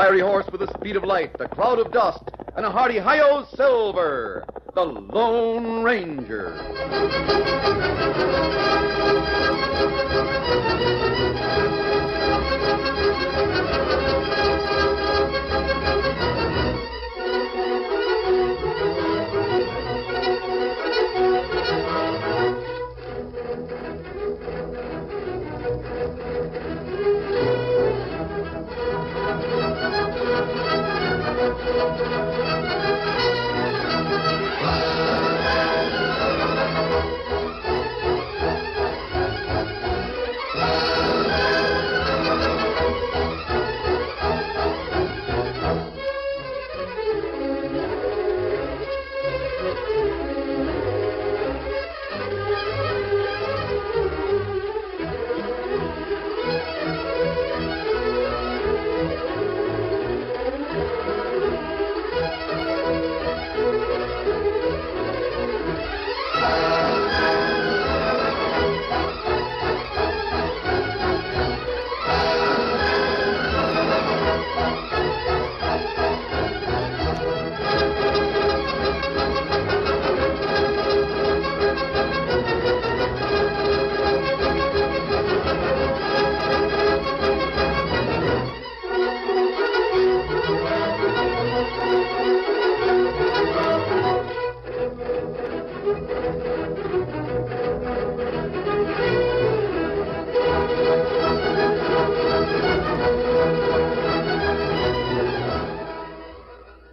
wiry horse with the speed of light, a cloud of dust, and a hearty hi-yo Silver, the Lone Ranger.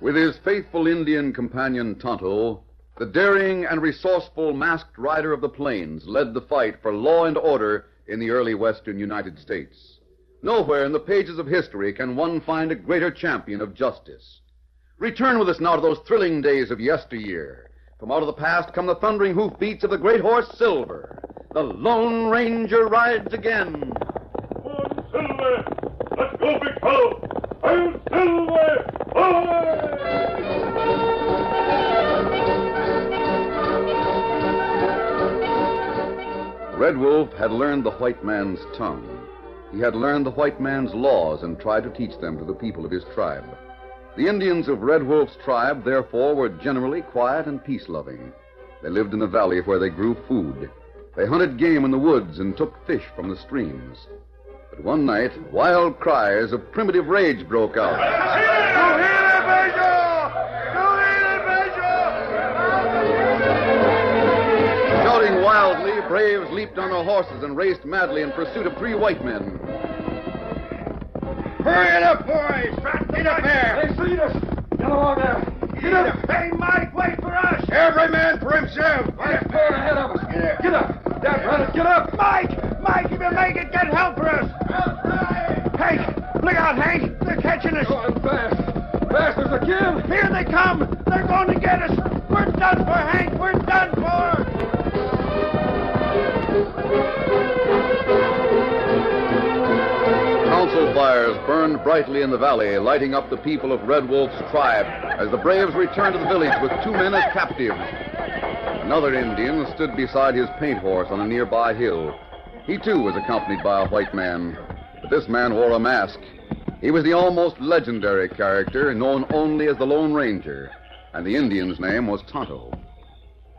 With his faithful Indian companion Tonto, the daring and resourceful masked rider of the plains led the fight for law and order in the early western United States. Nowhere in the pages of history can one find a greater champion of justice. Return with us now to those thrilling days of yesteryear. From out of the past come the thundering hoofbeats of the great horse Silver. The Lone Ranger rides again. On, Silver! Let's go, big fellow! I'm Silver! Red Wolf had learned the white man's tongue. He had learned the white man's laws and tried to teach them to the people of his tribe. The Indians of Red Wolf's tribe, therefore, were generally quiet and peace-loving. They lived in the valley where they grew food. They hunted game in the woods and took fish from the streams. But one night, wild cries of primitive rage broke out. Shouting wildly, braves leaped on their horses and raced madly in pursuit of three white men. Hurry it up, boys! Get up there! They see us! Get along there! Get up! Hey, Mike, wait for us! Every man for himself! Right there ahead of us! Get up! Dad, Braddock, get up! Mike, if you make it, get help for us! Hank, look out, Hank! They're catching us! Going fast! Fast as a kid! Here they come! They're going to get us! We're done for, Hank! We're done for! Council fires burned brightly in the valley, lighting up the people of Red Wolf's tribe as the braves returned to the village with two men as captives. Another Indian stood beside his paint horse on a nearby hill. He, too, was accompanied by a white man, but this man wore a mask. He was the almost legendary character known only as the Lone Ranger, and the Indian's name was Tonto.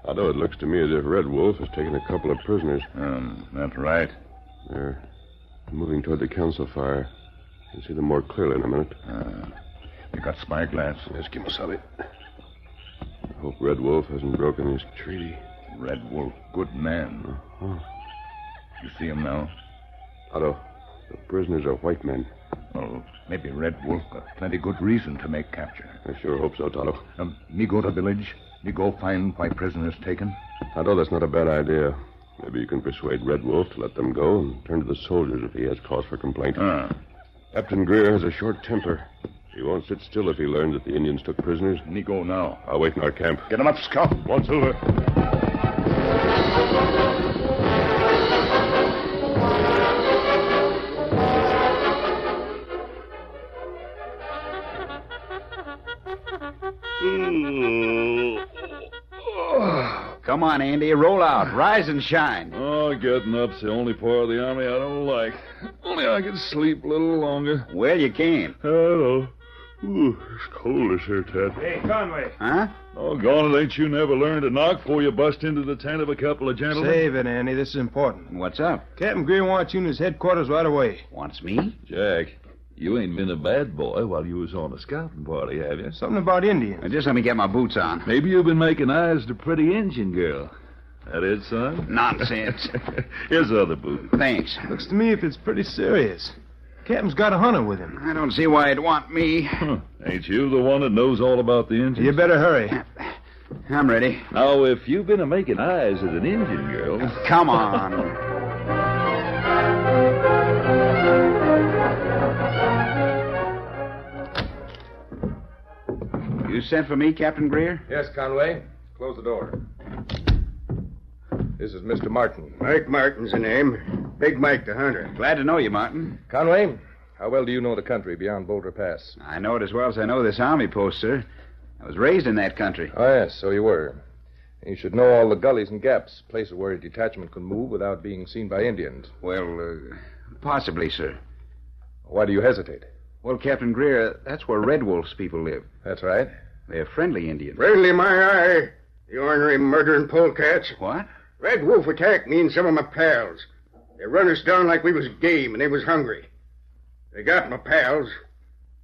Although it looks to me as if Red Wolf has taken a couple of prisoners. That's right. They're moving toward the council fire. You'll see them more clearly in a minute. You got spyglass? Yes, Kimasabi. I hope Red Wolf hasn't broken his treaty. Red Wolf, good man. Uh-huh. You see him now? Otto, the prisoners are white men. Oh, maybe Red Wolf got plenty good reason to make capture. I sure hope so, Tonto. Me go to village. Me go find why prisoners taken. Tonto, that's not a bad idea. Maybe you can persuade Red Wolf to let them go and turn to the soldiers if he has cause for complaint. Captain Greer has a short temper. He won't sit still if he learns that the Indians took prisoners. Me go now. I'll wait in our camp. Get him up, Scout. One, Silver. Come on, Andy. Roll out. Rise and shine. Oh, getting up's the only part of the army I don't like. Only I can sleep a little longer. Well, you can. Hello. Ooh, it's cold this here, Ted. Hey, Conway. Huh? Doggone it, ain't you never learned to knock before you bust into the tent of a couple of gentlemen? Save it, Andy. This is important. What's up? Captain Greer wants you in his headquarters right away. Wants me? Jack, you ain't been a bad boy while you was on a scouting party, have you? Something about Indians. Just let me get my boots on. Maybe you've been making eyes to pretty Indian girl. That it, son? Nonsense. Here's the other boot. Thanks. Looks to me if it's pretty serious. Captain's got a hunter with him. I don't see why he'd want me. Huh. Ain't you the one that knows all about the Indians? You better hurry. I'm ready. Now, if you've been making eyes at an Indian girl... Come on. You sent for me, Captain Greer? Yes, Conway. Close the door. This is Mr. Martin. Mike Martin's the name. Big Mike the hunter. Glad to know you, Martin. Conway, how well do you know the country beyond Boulder Pass? I know it as well as I know this army post, sir. I was raised in that country. Oh, yes, so you were. You should know all the gullies and gaps, places where a detachment can move without being seen by Indians. Well, possibly, sir. Why do you hesitate? Well, Captain Greer, that's where Red Wolf's people live. That's right. They're friendly Indians. Friendly, my eye. The ornery murdering polecats. What? Red Wolf attacked me and some of my pals. They run us down like we was game and they was hungry. They got my pals.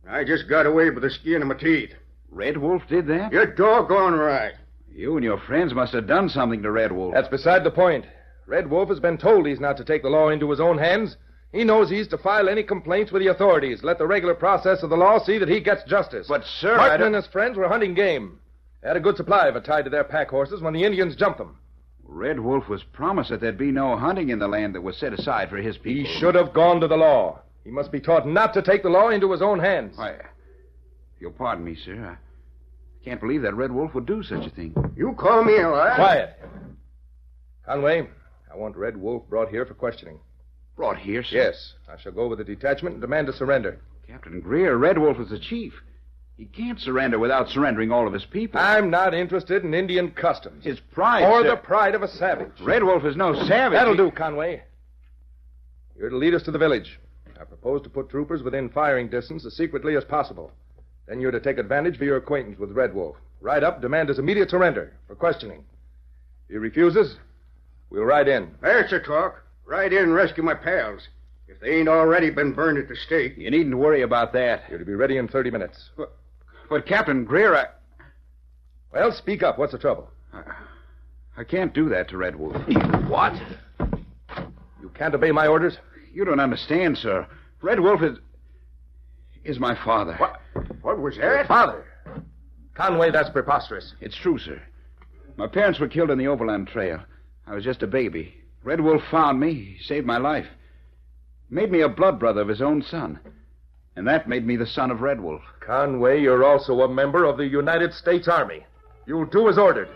I just got away with the skin of my teeth. Red Wolf did that? You're doggone right. You and your friends must have done something to Red Wolf. That's beside the point. Red Wolf has been told he's not to take the law into his own hands. He knows he's to file any complaints with the authorities. Let the regular process of the law see that he gets justice. But, sir, Martin and his friends were hunting game. They had a good supply of it tied to their pack horses when the Indians jumped them. Red Wolf was promised that there'd be no hunting in the land that was set aside for his He people. should have gone to the law. He must be taught not to take the law into his own hands. Why, you'll pardon me, sir. I can't believe that Red Wolf would do such a thing. You call me a liar? Quiet. Conway, I want Red Wolf brought here for questioning. Brought here, sir? Yes, I shall go with the detachment and demand a surrender. Captain Greer, Red Wolf is the chief. He can't surrender without surrendering all of his people. I'm not interested in Indian customs. His pride, Or sir. the pride of a savage. Red Wolf is no savage. That'll do, Conway. You're to lead us to the village. I propose to put troopers within firing distance as secretly as possible. Then you're to take advantage of your acquaintance with Red Wolf. Ride up, demand his immediate surrender for questioning. If he refuses, we'll ride in. There's the talk. Ride in and rescue my pals. If they ain't already been burned at the stake. You needn't worry about that. You're to be ready in 30 minutes. But Captain Greer, Well, speak up. What's the trouble? I can't do that to Red Wolf. What? You can't obey my orders? You don't understand, sir. Red Wolf is my father. What was that? Father. Conway, that's preposterous. It's true, sir. My parents were killed on the Overland Trail. I was just a baby. Red Wolf found me. He saved my life. Made me a blood brother of his own son. And that made me the son of Red Wolf. Conway, you're also a member of the United States Army. You'll do as ordered.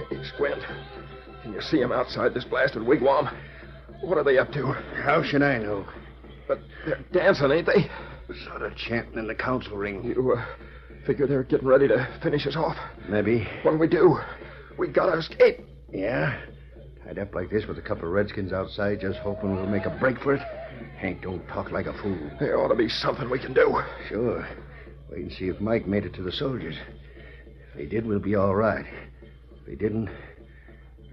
Hey, Squint. Can you see them outside this blasted wigwam? What are they up to? How should I know? But they're dancing, ain't they? Sort of chanting in the council ring. You figure they're getting ready to finish us off? Maybe. When we do, we gotta escape. Yeah? Tied up like this with a couple of redskins outside, just hoping we'll make a break for it? Hank, don't talk like a fool. There ought to be something we can do. Sure. Wait and see if Mike made it to the soldiers. If he did, we'll be all right. If he didn't,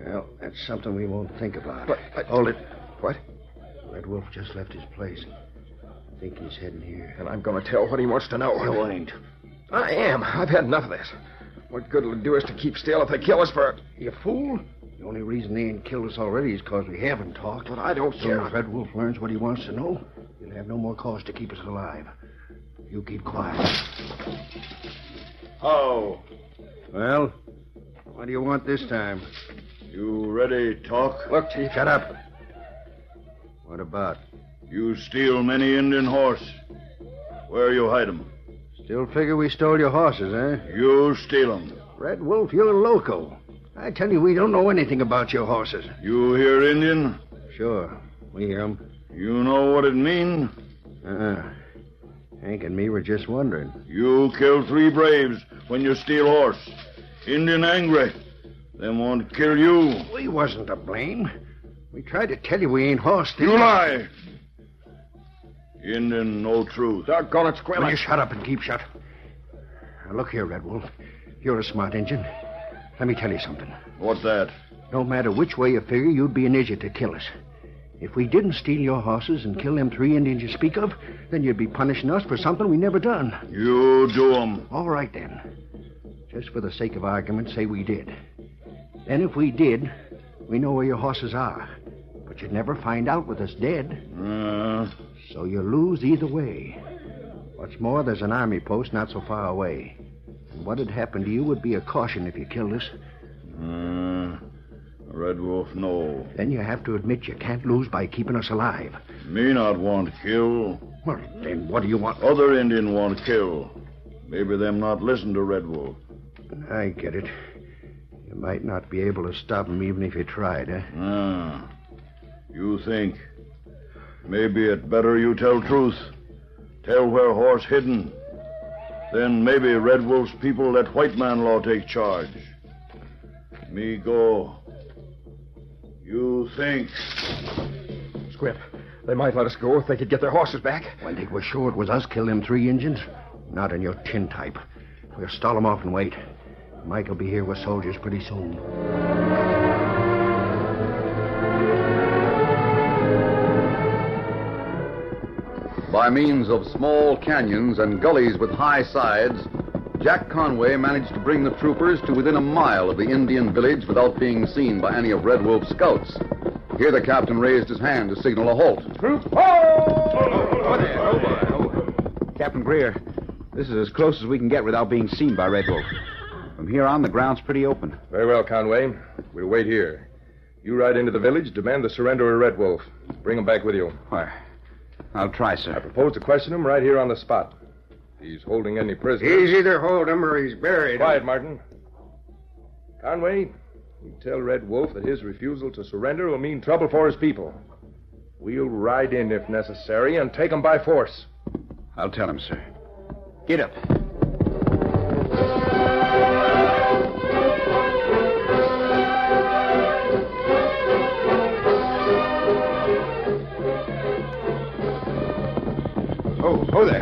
well, that's something we won't think about. But Hold it. What? Red Wolf just left his place. I think he's heading here. And I'm going to tell what he wants to know. You ain't. I am. I've had enough of this. What good will it do us to keep still if they kill us for... You fool. The only reason they ain't killed us already is because we haven't talked. But I don't So care. if Red Wolf learns what he wants to know, he'll have no more cause to keep us alive. You keep quiet. How? Well, what do you want this time? You ready to talk? Look, Chief, shut up. What about? You steal many Indian horse. Where you hide 'em? Still figure we stole your horses, eh? You steal 'em. Red Wolf, you're loco. I tell you, we don't know anything about your horses. You hear Indian? Sure, we hear 'em. You know what it mean? Hank and me were just wondering. You kill 3 braves when you steal horse. Indian angry. Them won't kill you. We wasn't to blame. We tried to tell you we ain't horse thieves. You lie. Indian, no truth. Doggone it, Squirrel. Will you shut up and keep shut? Now, look here, Red Wolf. You're a smart Injun. Let me tell you something. What's that? No matter which way you figure, you'd be an idiot to kill us. If we didn't steal your horses and kill them 3 Indians you speak of, then you'd be punishing us for something we never done. You do 'em. All right, then. Just for the sake of argument, say we did. Then if we did, we know where your horses are. But you'd never find out with us dead. So you lose either way. What's more, there's an army post not so far away. And what'd happen to you would be a caution if you killed us. Red Wolf, no. Then you have to admit you can't lose by keeping us alive. Me not want kill. Well, then what do you want? Other Indian want kill. Maybe them not listen to Red Wolf. I get it. You might not be able to stop him even if you tried, eh? You think. Maybe it better you tell truth. Tell where horse hidden. Then maybe Red Wolf's people let white man law take charge. Me go. You think. Squip, they might let us go if they could get their horses back. When they were sure it was us killed them 3 Indians? Not in your tin type. We'll stall them off and wait. Mike will be here with soldiers pretty soon. By means of small canyons and gullies with high sides, Jack Conway managed to bring the troopers to within a mile of the Indian village without being seen by any of Red Wolf's scouts. Here the captain raised his hand to signal a halt. Troop, Captain Greer, this is as close as we can get without being seen by Red Wolf. From here on, the ground's pretty open. Very well, Conway. We'll wait here. You ride into the village, demand the surrender of Red Wolf. Bring him back with you. Why, I'll try, sir. I propose to question him right here on the spot. If he's holding any prisoners. He's either hold him or he's buried. Quiet, Martin. Conway, you tell Red Wolf that his refusal to surrender will mean trouble for his people. We'll ride in if necessary and take him by force. I'll tell him, sir. Get up. Oh, there.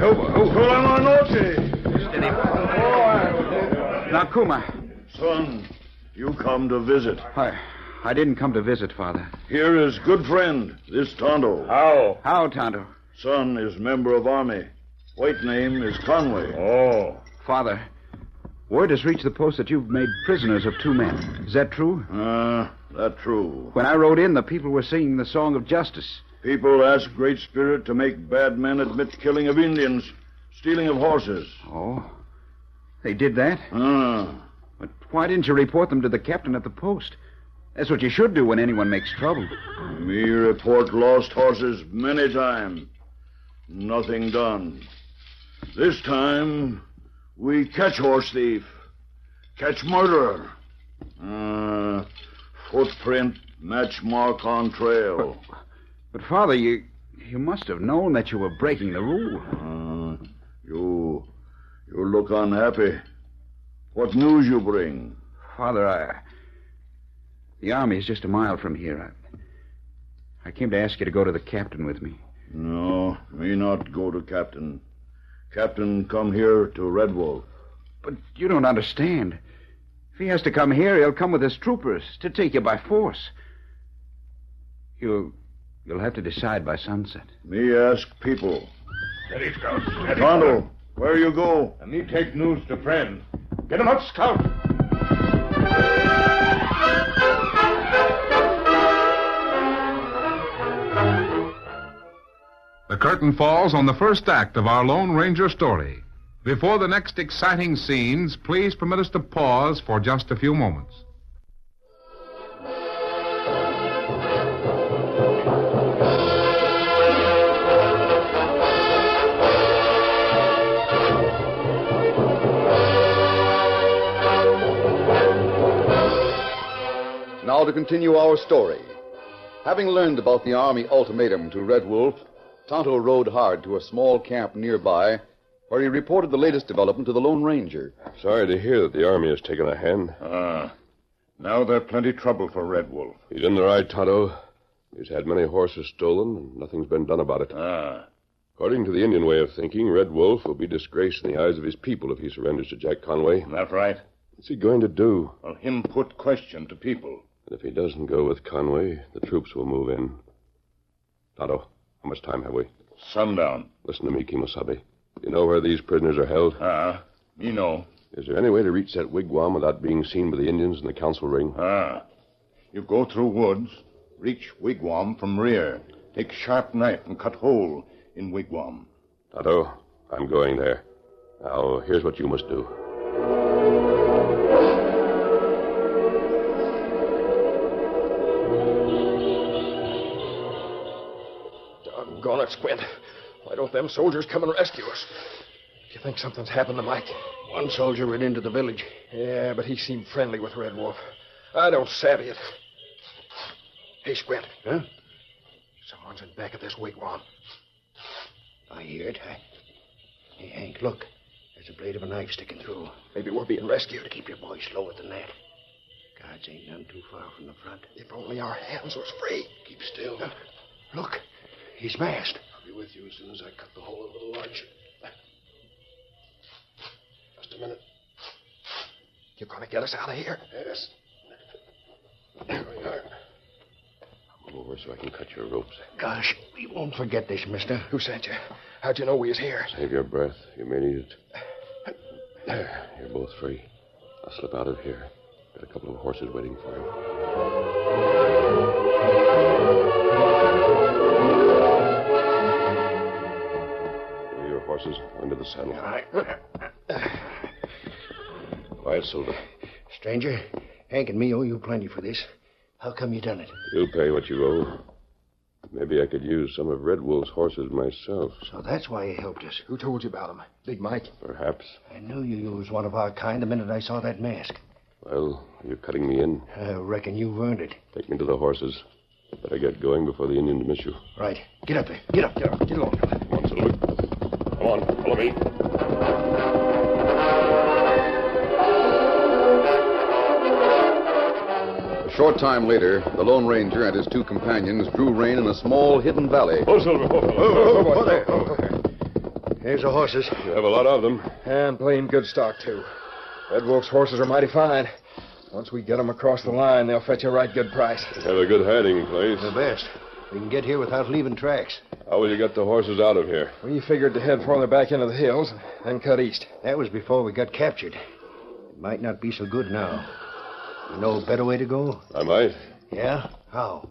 Now, Kuma. Son, you come to visit. I didn't come to visit, Father. Here is good friend, this Tonto. How, Tonto? Son is member of army. White name is Conway. Father, word has reached the post that you've made prisoners of 2 men. Is that true? That true. When I rode in, the people were singing the song of justice. People ask Great Spirit to make bad men admit killing of Indians, stealing of horses. Oh, they did that? But why didn't you report them to the captain at the post? That's what you should do when anyone makes trouble. Me report lost horses many times. Nothing done. This time, we catch horse thief. Catch murderer. Footprint, match mark on trail. But Father, you must have known that you were breaking the rule. You look unhappy. What news you bring? Father, the army is just a mile from here. I came to ask you to go to the captain with me. No, me not go to captain. Captain come here to Red Wolf. But you don't understand. If he has to come here, he'll come with his troopers to take you by force. You'll have to decide by sunset. Me ask people. Steady, Scout. Steady. Tonto, where you go? And me take news to friend. Get him up, Scout. The curtain falls on the first act of our Lone Ranger story. Before the next exciting scenes, please permit us to pause for just a few moments. Now to continue our story. Having learned about the Army ultimatum to Red Wolf, Tonto rode hard to a small camp nearby where he reported the latest development to the Lone Ranger. Sorry to hear that the Army has taken a hand. Now there's plenty trouble for Red Wolf. He's in the right, Tonto. He's had many horses stolen, and nothing's been done about it. According to the Indian way of thinking, Red Wolf will be disgraced in the eyes of his people if he surrenders to Jack Conway. That right? What's he going to do? Well, him put question to people. And if he doesn't go with Conway, the troops will move in. Tonto, how much time have we? Sundown. Listen to me, Kimosabe. You know where these prisoners are held? Me know. Is there any way to reach that wigwam without being seen by the Indians in the council ring? You go through woods, reach wigwam from rear. Take sharp knife and cut hole in wigwam. Tonto, I'm going there. Now, here's what you must do. Doggone it, Squint. Why don't them soldiers come and rescue us? Do you think something's happened to Mike? One soldier ran into the village. Yeah, but he seemed friendly with Red Wolf. I don't savvy it. Hey, Squint. Huh? Someone's in back of this wigwam. I hear it. Hey, Hank, look. There's a blade of a knife sticking through. Maybe we're being rescued. Keep your voice lower than that. Guards ain't none too far from the front. If only our hands was free. Keep still. Look, he's masked. I'll be with you as soon as I cut the hole over the lodge. Just a minute. You're going to get us out of here? Yes. There we are. Come over so I can cut your ropes. Gosh, we won't forget this, mister. Who sent you? How'd you know we was here? Save your breath. You may need it. There, you're both free. I'll slip out of here. Got a couple of horses waiting for you. Here, your horses under the saddle. All right. Quiet, Silver. Stranger, Hank and me owe you plenty for this. How come you done it? You'll pay what you owe. Maybe I could use some of Red Wolf's horses myself. So that's why you helped us. Who told you about him? Big Mike? Perhaps. I knew you was one of our kind the minute I saw that mask. Well, you're cutting me in. I reckon you've earned it. Take me to the horses. Better get going before the Indians miss you. Right. Get up there. Get up there. Get along. Come on, Silver. Come on, follow me. A short time later, the Lone Ranger and his two companions drew rein in a small hidden valley. Oh, Silver. Here's the horses. You have a lot of them. And plain good stock, too. Red Wolf's horses are mighty fine. Once we get them across the line, they'll fetch a right good price. You have a good hiding place. The best. We can get here without leaving tracks. How will you get the horses out of here? We figured to head farther back into the hills, then cut east. That was before we got captured. It might not be so good now. You know a better way to go? I might. Yeah? How?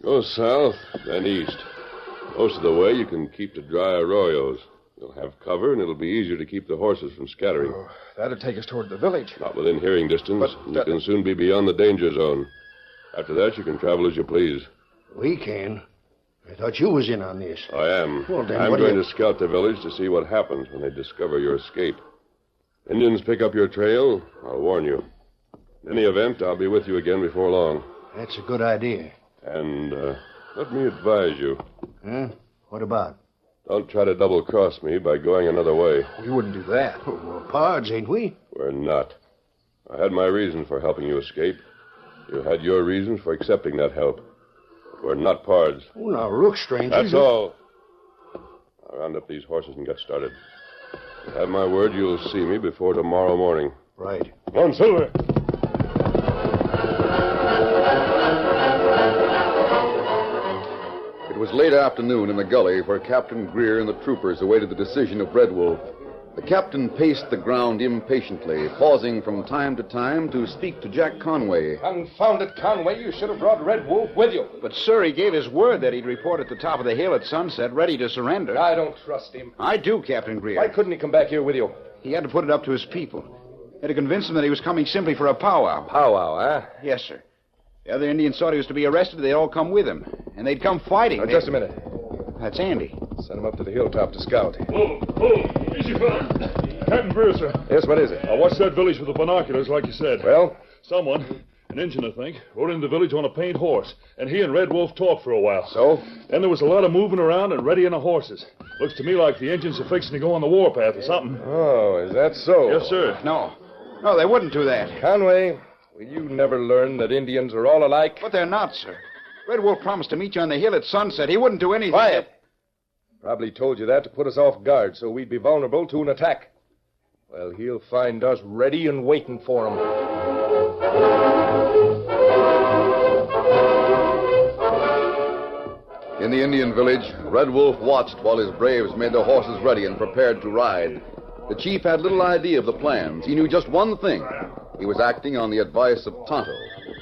Go south, then east. Most of the way you can keep to dry arroyos. You'll have cover, and it'll be easier to keep the horses from scattering. Oh, that'd take us toward the village. Not within hearing distance. But you can soon be beyond the danger zone. After that, you can travel as you please. We can. I thought you was in on this. I am. Well, then I'm what do going you- to scout the village to see what happens when they discover your escape. Indians pick up your trail, I'll warn you. In any event, I'll be with you again before long. That's a good idea. And let me advise you. Huh? What about? Don't try to double-cross me by going another way. We wouldn't do that. We're pards, ain't we? We're not. I had my reasons for helping you escape. You had your reasons for accepting that help. But we're not pards. Oh, now, look, stranger. That's all. I'll round up these horses and get started. You have my word you'll see me before tomorrow morning. Right. Come on, Silver. It was late afternoon in the gully where Captain Greer and the troopers awaited the decision of Red Wolf. The captain paced the ground impatiently, pausing from time to time to speak to Jack Conway. Confound it, Conway. You should have brought Red Wolf with you. But, sir, he gave his word that he'd report at the top of the hill at sunset, ready to surrender. I don't trust him. I do, Captain Greer. Why couldn't he come back here with you? He had to put it up to his people. He had to convince them that he was coming simply for a powwow. Powwow, huh? Yes, sir. The other Indians thought he was to be arrested. They'd all come with him. And they'd come fighting. Now, just a minute. That's Andy. Send him up to the hilltop to scout. Easy, fella. Captain Greer, sir. Yes, what is it? I watched that village with the binoculars, like you said. Well? Someone, an Injun, I think, rode into the village on a paint horse, and he and Red Wolf talked for a while. So? Then there was a lot of moving around and readying of horses. Looks to me like the Injuns are fixing to go on the warpath or something. Oh, is that so? Yes, sir. No, they wouldn't do that. Conway, Will you never learn that Indians are all alike? But they're not, sir. Red Wolf promised to meet you on the hill at sunset. He wouldn't do anything. Quiet. Probably told you that to put us off guard so we'd be vulnerable to an attack. Well, he'll find us ready and waiting for him. In the Indian village, Red Wolf watched while his braves made their horses ready and prepared to ride. The chief had little idea of the plans. He knew just one thing. He was acting on the advice of Tonto,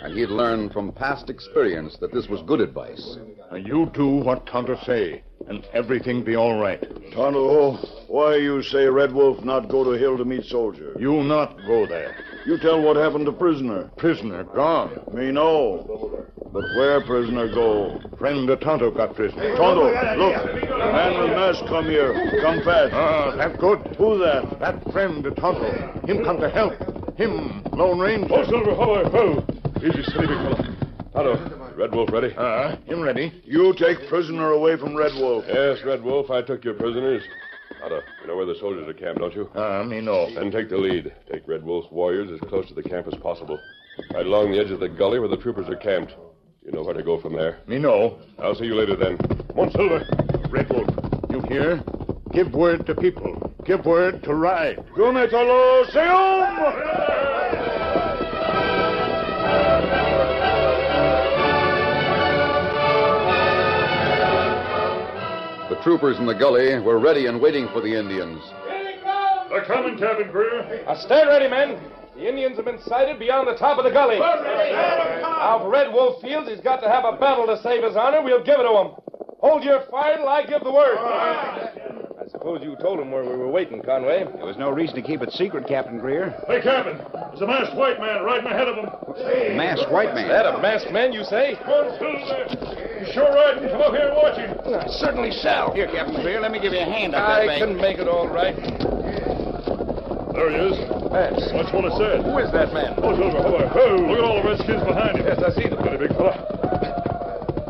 and he had learned from past experience that this was good advice. Now you do what Tonto say, and everything be all right. Tonto, why you say Red Wolf not go to hill to meet soldier? You not go there. You tell what happened to prisoner. Prisoner gone. Me know. But where prisoner go? Friend of Tonto got prisoner. Tonto, look. Man with mask come here. Come fast. That good. Who that? That friend of Tonto. Him come to help. Him, Lone Ranger. Oh, Silver, ho. Easy, steady, big fellow. Tonto, Red Wolf ready? Him ready. You take prisoner away from Red Wolf. Yes, Red Wolf, I took your prisoners. Tonto, you know where the soldiers are camped, don't you? Me know. Then take the lead. Take Red Wolf's warriors as close to the camp as possible. Right along the edge of the gully where the troopers are camped. You know where to go from there. Me know. I'll see you later then. Come on, Silver. Red Wolf, you hear? Give word to people. Give word to ride. Gunetalo Seum! The troopers in the gully were ready and waiting for the Indians. They're coming, Captain Greer. Now stay ready, men. The Indians have been sighted beyond the top of the gully. Now, if Red Wolf feels he's got to have a battle to save his honor, we'll give it to him. Hold your fire till I give the word. I suppose you told him where we were waiting, Conway. There was no reason to keep it secret, Captain Greer. Hey, Captain, there's a masked white man riding ahead of them. Masked white man? That a masked man, you say? Come on, Silver. You sure riding? Come up here and watch him. I certainly shall. Here, Captain Greer, let me give you a hand up that I bank. can make it all right. There he is. Yes. That's what I said. Who is that man? Oh, Silver, ho. Look at all the redskins behind him. Yes, I see them. Steady, big fella.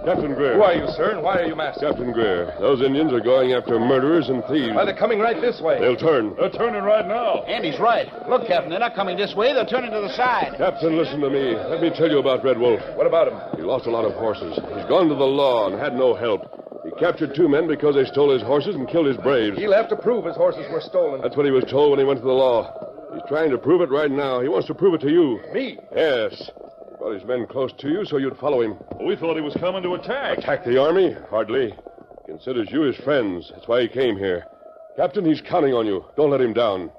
Captain Greer. Who are you, sir, and why are you masked? Captain Greer. Those Indians are going after murderers and thieves. Why, they're coming right this way. They'll turn. They're turning right now. Andy's right. Look, Captain, they're not coming this way. They're turning to the side. Captain, listen to me. Let me tell you about Red Wolf. What about him? He lost a lot of horses. He's gone to the law and had no help. He captured 2 men because they stole his horses and killed his braves. He'll have to prove his horses were stolen. That's what he was told when he went to the law. He's trying to prove it right now. He wants to prove it to you. Me? Yes. He brought his men close to you so you'd follow him. We thought he was coming to attack. Attack the army? Hardly. He considers you his friends. That's why he came here. Captain, he's counting on you. Don't let him down.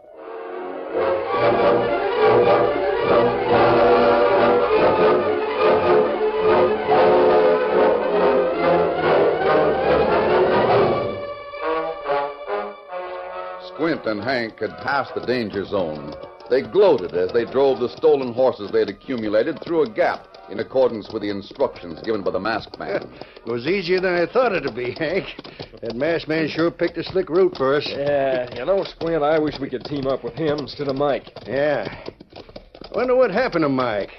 Squint and Hank had passed the danger zone. They gloated as they drove the stolen horses they had accumulated through a gap in accordance with the instructions given by the masked man. It was easier than I thought it'd be, Hank. That masked man sure picked a slick route for us. Yeah, you know, Squint, I wish we could team up with him instead of Mike. Yeah. Wonder what happened to Mike.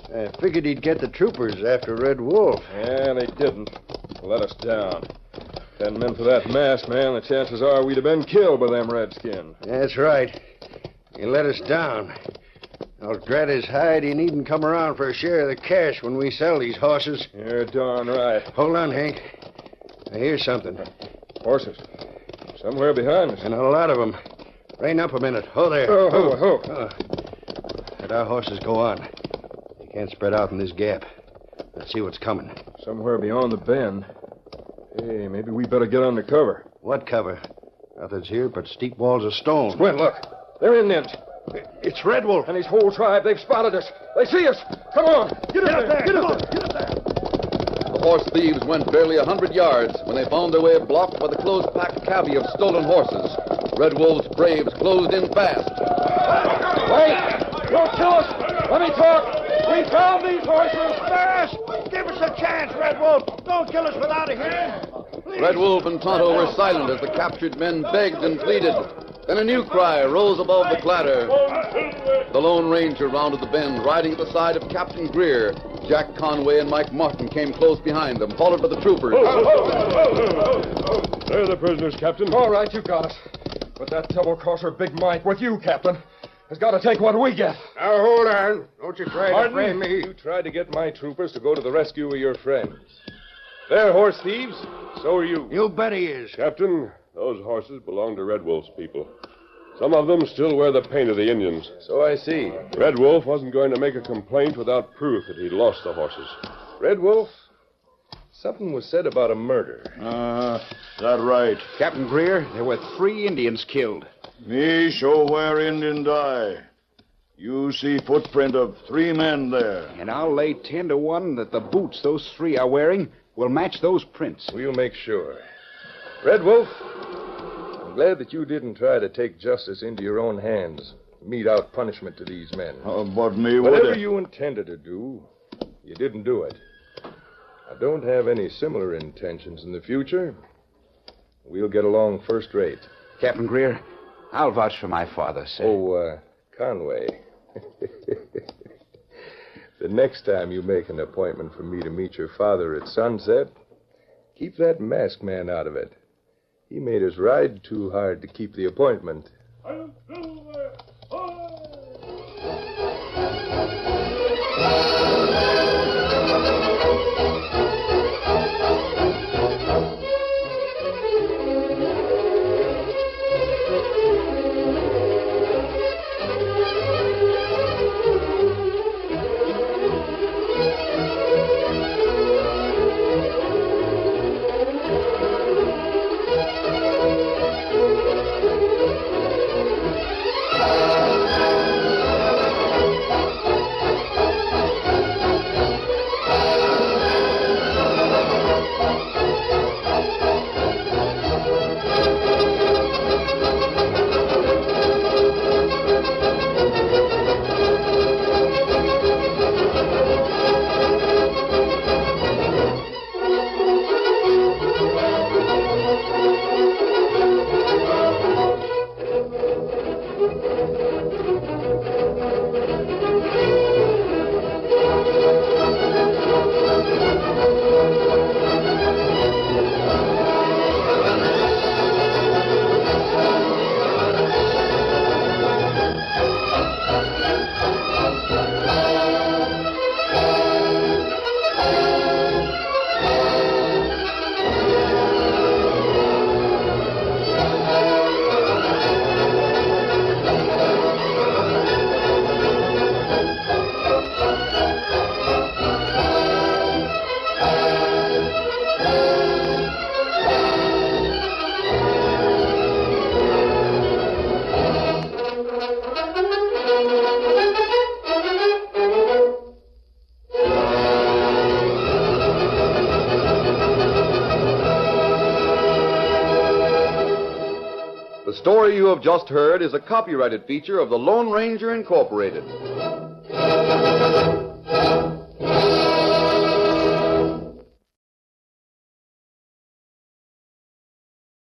I figured he'd get the troopers after Red Wolf. Yeah, they didn't. Let us down. If it hadn't been for that masked man, the chances are we'd have been killed by them redskins. That's right. He let us down. I'll drat his hide he needn't come around for a share of the cash when we sell these horses. You're darn right. Hold on, Hank. I hear something. Horses. Somewhere behind us. And a lot of them. Rein up a minute. Oh, there. Let our horses go on. They can't spread out in this gap. Let's see what's coming. Somewhere beyond the bend. Hey, maybe we better get under cover. What cover? Nothing's here but steep walls of stone. Squint, look. They're Indians. It's Red Wolf. And his whole tribe, they've spotted us. They see us. Come on. Get up there. Get up there. Get up there. The horse thieves went barely 100 yards when they found their way blocked by the close-packed cavy of stolen horses. Red Wolf's braves closed in fast. Wait! Don't kill us! Let me talk! We found these horses! Fast! Give us a chance, Red Wolf! Don't kill us without a hearing! Red Wolf and Tonto were silent as the captured men begged and pleaded. Then a new cry rose above the clatter. The Lone Ranger rounded the bend, riding at the side of Captain Greer. Jack Conway and Mike Martin came close behind them, followed by the troopers. They're the prisoners, Captain. All right, you got us. But that double-crosser Big Mike with you, Captain. has got to take what we get. Now, hold on. Don't you try to frame me. You tried to get my troopers to go to the rescue of your friends. They're horse thieves. So are you. You bet he is. Captain, those horses belong to Red Wolf's people. Some of them still wear the paint of the Indians. So I see. Red Wolf wasn't going to make a complaint without proof that he'd lost the horses. Red Wolf? Something was said about a murder. That right. Captain Greer, there were 3 Indians killed. Me show where Indian die. You see footprint of 3 men there. And I'll lay 10 to 1 that the boots those 3 are wearing will match those prints. We'll make sure. Red Wolf, I'm glad that you didn't try to take justice into your own hands, mete out punishment to these men. But me Whatever you intended to do, you didn't do it. I don't have any similar intentions in the future. We'll get along first rate. Captain Greer, I'll vouch for my father, sir. Oh, Conway. The next time you make an appointment for me to meet your father at sunset, keep that masked man out of it. He made us ride too hard to keep the appointment. The story you have just heard is a copyrighted feature of the Lone Ranger Incorporated.